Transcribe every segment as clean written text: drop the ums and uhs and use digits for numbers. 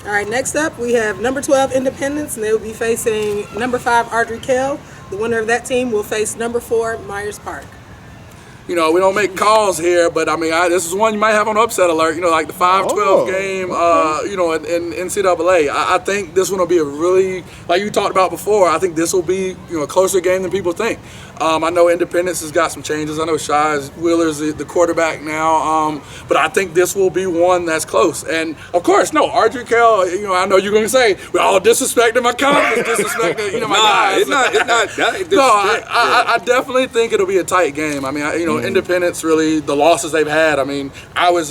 All right, next up we have number 12 Independence, and they will be facing number 5 Ardrey Kell. The winner of that team will face number 4 Myers Park. We don't make calls here, but I mean, this is one you might have on upset alert. Like the 5-12 game, in NCAA. I think this one will be a really, like you talked about before. I think this will be a closer game than people think. I know Independence has got some changes. I know Shai Wheeler's the quarterback now, but I think this will be one that's close. And of course, no, Ardrey Kell. I know you're going to say we're all disrespecting my conference, disrespecting my guys. It's not that. No, I definitely think it'll be a tight game. I mean, Independence, really, the losses they've had. I mean, that was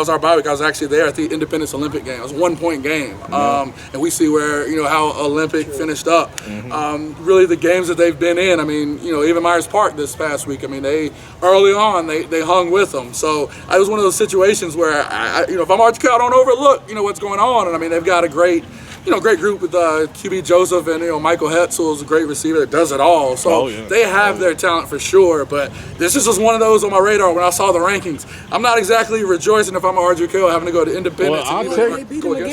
our bye week. I was actually there at the Independence Olympic game. It was a 1-point game. And we see where, how Olympic finished up. Really, the games that they've been in, I mean, even Myers Park this past week, I mean, early on, they hung with them. So it was one of those situations where, if I'm Ardrey Kell, I don't overlook, what's going on. And I mean, they've got a great group with QB Joseph and Michael Hetzel is a great receiver that does it all. So they have their talent for sure. But this is just one of those on my radar when I saw the rankings. I'm not exactly rejoicing if I'm Ardrey Kell having to go to Independence. Well, I'll tell you,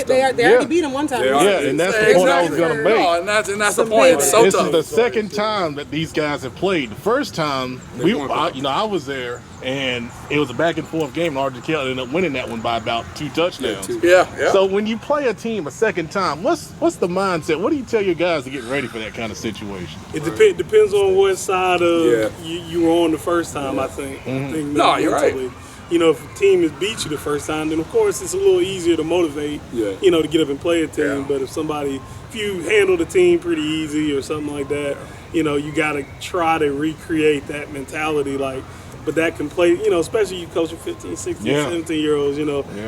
they already beat them one time. And that's the point I was going to make. No, and that's the point. It's so this tough. Is the second time that these guys have played. The first time I was there. And it was a back and forth game, and Ardrey Kell ended up winning that one by about 2 touchdowns. Yeah. So when you play a team a second time, what's the mindset? What do you tell your guys to get ready for that kind of situation? It depends on what side of you were on the first time. I think. No, you're right. If a team has beat you the first time, then of course it's a little easier to motivate. To get up and play a team. But if you handle the team pretty easy or something like that, you got to try to recreate that mentality, But that can play, especially you coaching 15, 16, 17-year-olds,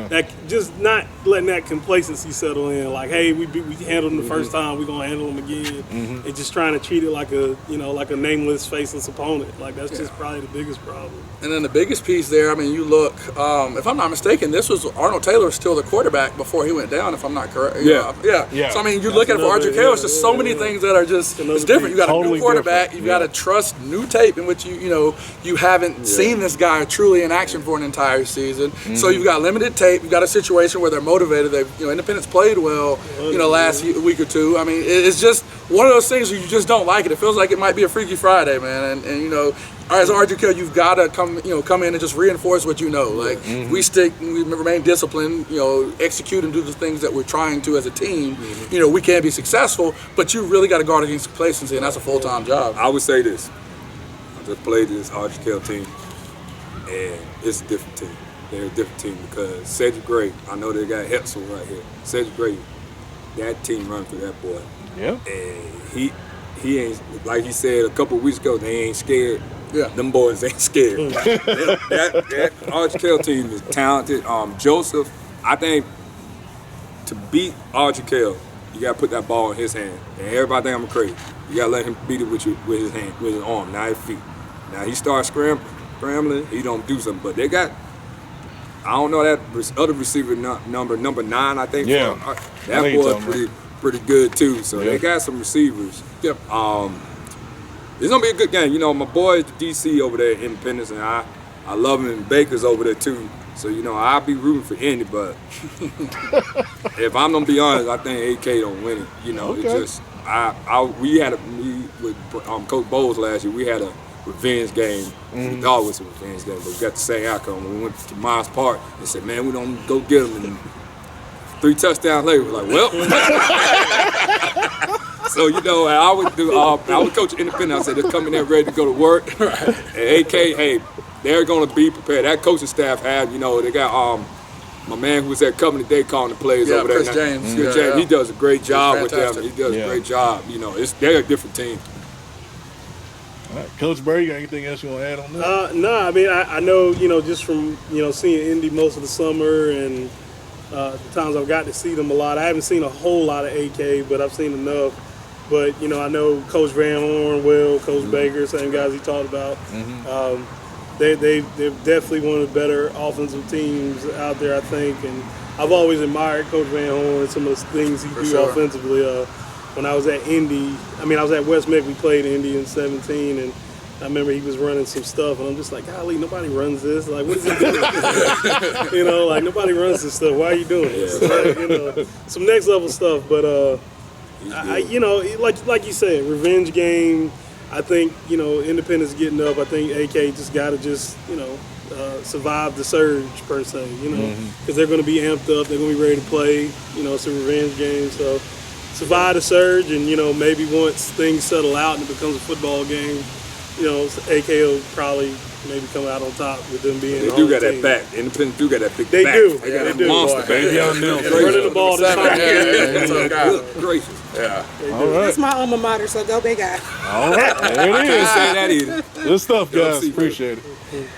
that just not letting that complacency settle in. Like, hey, we handled them the first time, we're gonna handle them again, and just trying to treat it like a nameless, faceless opponent. Like that's just probably the biggest problem. And then the biggest piece there, I mean, you look, if I'm not mistaken, this was Arnold Taylor was still the quarterback before he went down, if I'm not correct. Yeah. So I mean, you look at it for Ardrey Kell, it's just so many things that are just it's different. You got a new quarterback, you got to trust new tape in which you haven't seen this guy truly in action for an entire season. So you've got limited tape. You've got a situation where they're motivated. They've Independence played well, last week or two. I mean, it's just one of those things where you just don't like it. It feels like it might be a Freaky Friday, man. And as Ardrey Kell, you've got to come in and just reinforce what you know. Like we remain disciplined, execute and do the things that we're trying to as a team. We can be successful, but you really got to guard against complacency, and that's a full-time job. I would say this. I just played this Ardrey Kell team. And it's a different team. They're a different team because Cedric Gray, I know they got Hetzel right here. Cedric Gray, that team run for that boy. Yeah. And he ain't, like he said a couple of weeks ago, they ain't scared. Yeah. Them boys ain't scared. that Ardrey Kell team is talented. Joseph, I think to beat Ardrey Kell, you got to put that ball in his hand. And everybody think I'm crazy. You got to let him beat it with his hand, with his arm, not his feet. Now he starts scrambling, he don't do something. But they got, I don't know that other receiver number 9, I think. Yeah. That boy pretty good too. So they got some receivers. Yep. It's gonna be a good game. My boy DC over there at Independence, and I love him, and Baker's over there too. So I'll be rooting for Indy, but if I'm gonna be honest, I think AK don't win it. Okay. It's just we had with Coach Bowles last year. We had a revenge game. We thought it was a revenge game, but we got the same outcome. When we went to Myers Park and said, man, we don't go get them. And 3 touchdowns later, we're like, well. So, I would coach Independent. I said, they're coming there ready to go to work. And AK, hey, they're going to be prepared. That coaching staff had, they got my man who was at Covenant Day calling the plays over there. Chris James. James. He does a great job with them. Fantastic. He does a great job. They're a different team. All right. Coach Berry, you got anything else you want to add on that? No, I mean, I know, just from, seeing Indy most of the summer and the times I've got to see them a lot. I haven't seen a whole lot of AK, but I've seen enough. But, I know Coach Van Horn, Coach Baker, same guys he talked about. They're definitely one of the better offensive teams out there, I think. And I've always admired Coach Van Horn and some of the things he do offensively. When I was at Indy, I was at West Mick, we played Indy in 17, and I remember he was running some stuff, and I'm just like, golly, nobody runs this. Like, what is he doing? You know, like, nobody runs this stuff. Why are you doing this? Like, you know, some next level stuff. But, you know, like you said, revenge game. I think, you know, Independence getting up. I think AK just got to you know, survive the surge, per se, you know, because they're going to be amped up. They're going to be ready to play. You know, it's a revenge game. So survive the surge, and, you know, maybe once things settle out and it becomes a football game, you know, AK will probably maybe come out on top with them being. They do got that back. Independence do got that big they back. Do. They got they that do. monster back. Running the ball this time. Good gracious. Yeah. All right. That's my alma mater, so go Big Eye. All right. There it I can't is. say that either. Good stuff, guys. Appreciate it.